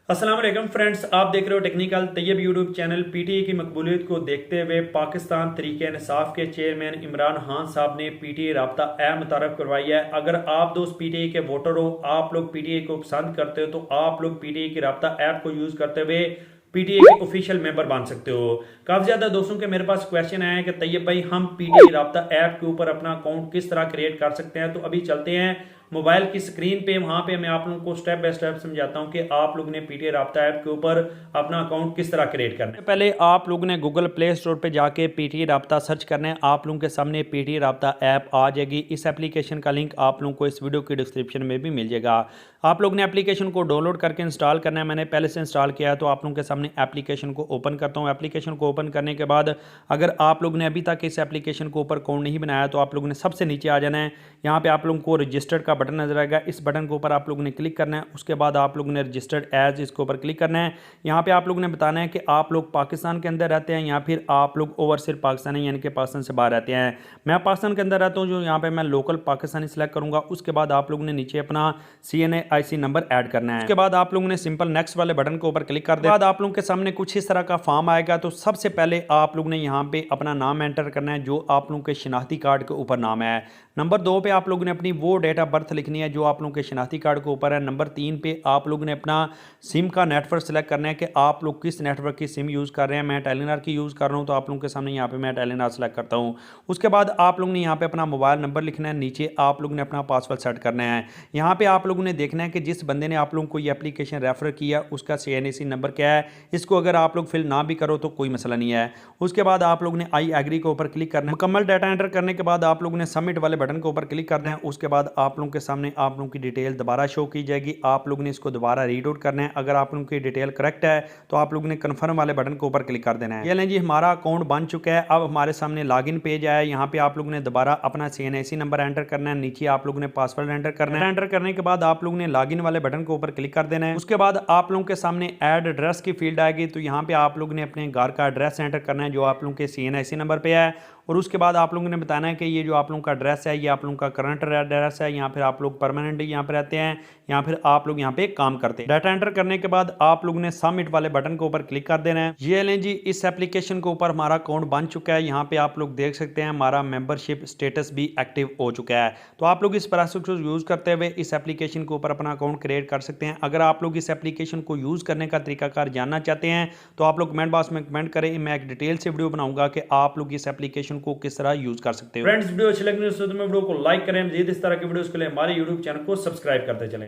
अस्सलाम वालेकुम फ्रेंड्स, आप देख रहे हो technical Taiyab YouTube channel. PTA की मकबूलियत को देखते हुए पाकिस्तान तरीके इंसाफ के चेयरमैन इमरान खान साहब ने पीटीए राब्ता ऐप मुतारफ करवाई है। अगर आप दोस्त पीटीए के वोटर हो, आप लोग पीटीए को पसंद करते हो, तो आप लोग पीटीए की राब्ता ऐप को यूज करते हुए पीटीए के ऑफिशियल मेंबर बन सकते हो। काफी ज्यादा दोस्तों के मेरे पास क्वेश्चन आया है कि तैयब भाई, हम पीटीए राब्ता ऐप के ऊपर अपना अकाउंट किस तरह क्रिएट कर सकते हैं। तो अभी चलते हैं मोबाइल की स्क्रीन पे, वहां पे मैं आप लोगों को स्टेप बाय स्टेप समझाता हूं कि आप लोग ने पीटीए राब्ता ऐप के ऊपर अपना अकाउंट किस तरह क्रिएट करना है। पहले आप लोगों ने गूगल प्ले स्टोर पे जाके पीटीए राब्ता सर्च करना है। आप लोगों के सामने पीटीए राब्ता ऐप आ जाएगी। इस एप्लीकेशन का लिंक आप लोगों को इस वीडियो की डिस्क्रिप्शन में भी मिल जाएगा। आप लोग ने एप्लीकेशन को डाउनलोड करके इंस्टॉल करना है। मैंने पहले से इंस्टॉल किया है, तो आप लोगों के सामने एप्लीकेशन को ओपन करता हूँ। एप्लीकेशन को ओपन करने के बाद अगर आप लोग ने अभी तक इस एप्लीकेशन के ऊपर अकाउंट नहीं बनाया, तो आप लोगों ने सबसे नीचे आ जाना है। यहाँ पे आप लोगों को रजिस्टर्ड का बटन नजर आएगा। इस बटन के ऊपर आप लोगों ने क्लिक करना है। उसके बाद आप लोगों ने रजिस्टर्ड एज इसके ऊपर क्लिक करना है। यहाँ पे आप लोगों ने बताना है कि आप लोग पाकिस्तान के अंदर रहते हैं या फिर आप लोग ओवरसीज पाकिस्तान है, यानी कि पाकिस्तान से बाहर रहते हैं। मैं पाकिस्तान के अंदर रहता हूँ, जो यहाँ पे मैं लोकल पाकिस्तानी सिलेक्ट करूंगा। उसके बाद आप लोगों ने नीचे अपना CNAIC नंबर ऐड करना है। उसके बाद आप लोगों ने सिंपल नेक्स्ट वाले बटन के ऊपर क्लिक कर दिया। बाद आप लोगों के सामने कुछ इस तरह का फॉर्म आएगा। तो सबसे पहले आप लोगों ने यहाँ पे अपना नाम एंटर करना है, जो आप लोगों के शनाख्ती कार्ड के ऊपर नाम है। नंबर 2 पे आप लोगों ने अपनी वो डेट ऑफ बर्थ लिखनी है जो आप लोगों के शनाख्ती कार्ड के ऊपर है। नंबर 3 पे आप लोगों ने अपना सिम का नेटवर्क सेलेक्ट करना है कि आप लोग किस नेटवर्क की सिम यूज़ कर रहे हैं। मैं टेलीनॉर की यूज़ कर रहा हूँ, तो आप लोगों के सामने यहाँ पे मैं टेलीनॉर सेलेक्ट करता हूँ। उसके बाद आप लोगों ने यहाँ पे अपना मोबाइल नंबर लिखना है। नीचे आप लोगों ने अपना पासवर्ड सेट करना है। यहाँ पे आप लोगों ने देखना है कि जिस बंदे ने आप लोगों को ये एप्लीकेशन रेफर किया उसका CNAC नंबर क्या है। इसको अगर आप लोग फिल ना भी करो तो कोई मसला नहीं है। उसके बाद आप लोगों ने आई एग्री के ऊपर क्लिक करना है। मुकम्मल डाटा एंटर करने के बाद आप लोगों ने सबमिट वाले बटन के ऊपर क्लिक करना है। उसके बाद आप लोगों के सामने आप लोगों की डिटेल दोबारा शो की जाएगी। आप लोगों ने इसको दोबारा रीड आउट करना है। अगर आप लोगों की डिटेल करेक्ट है तो आप लोगों ने कन्फर्म वाले बटन के ऊपर क्लिक कर देना है। ये लें जी, हमारा अकाउंट बन चुका है। अब हमारे सामने लॉगिन पेज आया है। यहाँ पे आप लोगों ने दोबारा अपना CNAC नंबर एंटर करना है। नीचे आप लोगों ने पासवर्ड एंटर करना है। एंटर करने के बाद आप लोगों ने लॉगिन वाले बटन के ऊपर क्लिक कर देना है। उसके बाद आप लोगों के सामने ऐड एड्रेस की फील्ड आएगी। तो यहाँ पे आप लोगों ने अपने घर का एड्रेस एंटर करना है जो आप लोगों के CNAC नंबर पे है। और उसके बाद आप लोगों ने बताना है कि ये जो आप लोगों का एड्रेस है ये आप लोगों का करंट एड्रेस है, यहाँ फिर आप लोग परमानेंट यहाँ पे रहते हैं, या फिर आप लोग यहाँ पे काम करते हैं। डाटा एंटर करने के बाद आप लोगों ने सबमिट वाले बटन के ऊपर क्लिक कर देना है। ये लें जी, इस एप्लीकेशन के ऊपर हमारा अकाउंट बन चुका है। यहाँ पे आप लोग देख सकते हैं हमारा मेंबरशिप स्टेटस भी एक्टिव हो चुका है। तो आप लोग इस प्रोसेस को यूज करते हुए इस एप्लीकेशन के ऊपर अपना अकाउंट क्रिएट कर सकते हैं। अगर आप लोग इस एप्लीकेशन को यूज करने का तरीकाकार जानना चाहते हैं तो आप लोग कमेंट बॉक्स में कमेंट करें। मैं एक डिटेल से वीडियो बनाऊंगा कि आप लोग इस एप्लीकेशन को किस तरह यूज कर सकते हो। फ्रेंड्स, वीडियो अच्छी लगी तो वीडियो को लाइक करें। मजीद इस तरह की वीडियोस के लिए हमारे यूट्यूब चैनल को सब्सक्राइब करते चलें।